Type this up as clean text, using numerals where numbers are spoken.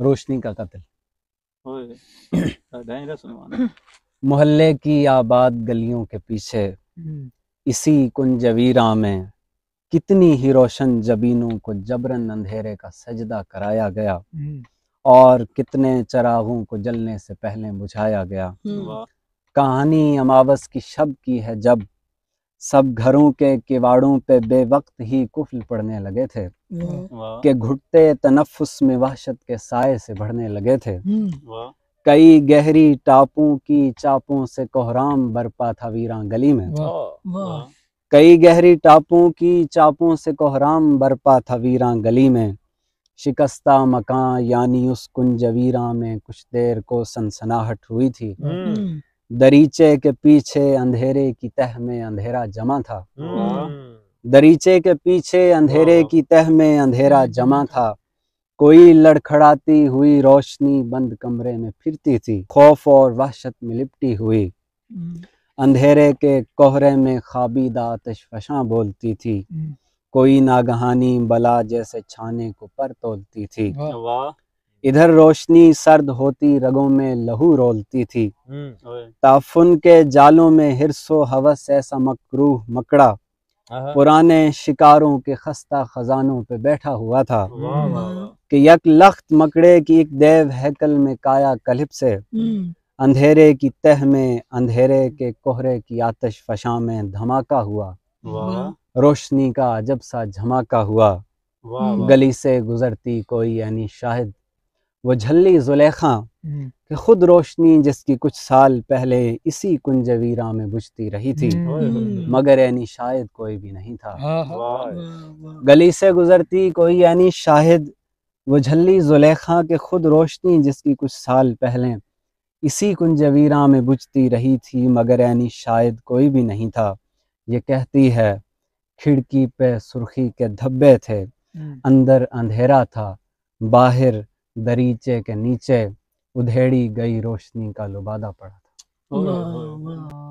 روشنی کا قتل۔ ڈینجرس عنوان۔ محلے کی آباد گلیوں کے پیچھے اسی کنجویراں میں کتنی ہی روشن جبینوں کو جبرن اندھیرے کا سجدہ کرایا گیا اور کتنے چراغوں کو جلنے سے پہلے بجھایا گیا۔ کہانی اماوس کی شب کی ہے جب سب گھروں کے کواڑوں پہ بے وقت ہی قفل پڑنے لگے تھے کہ گھٹتے تنفس میں وحشت کے سائے سے بڑھنے لگے تھے۔ کئی گہری ٹاپوں کی چاپوں سے کوہرام برپا تھا ویراں گلی میں، کئی گہری ٹاپوں کی چاپوں سے کوہرام برپا تھا ویراں گلی میں، شکستہ مکاں یعنی اس کنجویراں میں کچھ دیر کو سنسناہٹ ہوئی تھی۔ دریچے کے پیچھے اندھیرے کی تہ میں اندھیرا جمع تھا، دریچے کے پیچھے اندھیرے کی تہ میں اندھیرا جمع تھا، کوئی لڑکھڑاتی ہوئی روشنی بند کمرے میں پھرتی تھی، خوف اور وحشت میں لپٹی ہوئی، اندھیرے کے کوہرے میں خوابیدہ آتش فشاں بولتی تھی، کوئی ناگہانی بلا جیسے چھانے کو پر تولتی تھی، ادھر روشنی سرد ہوتی رگوں میں لہو رولتی تھی، تعفن کے جالوں میں حرص و ہوس ایسا مکروہ مکڑا پرانے شکاروں کے خستہ خزانوں پہ بیٹھا ہوا تھا کہ یک لخت مکڑے کی ایک دیو ہیکل میں کایا کلپ سے اندھیرے کی تہ میں اندھیرے کے کوہرے کی آتش فشاں میں دھماکہ ہوا، روشنی کا عجب سا جھماکہ ہوا، گلی سے گزرتی کوئی یعنی شاہد وہ جھلی زلیخا کہ خود روشنی جس کی کچھ سال پہلے اسی کنجویراں میں بجھتی رہی تھی مگر یعنی شاید کوئی بھی نہیں تھا۔ گلی سے گزرتی کوئی یعنی شاہد وہ جھلی زلیخا کہ خود روشنی جس کی کچھ سال پہلے اسی کنجویراں میں بجھتی رہی تھی مگر یعنی شاید کوئی بھی نہیں تھا، یہ کہتی ہے کھڑکی پہ سرخی کے دھبے تھے، اندر اندھیرا تھا، باہر دریچے کے نیچے ادھیڑی گئی روشنی کا لبادہ پڑا تھا۔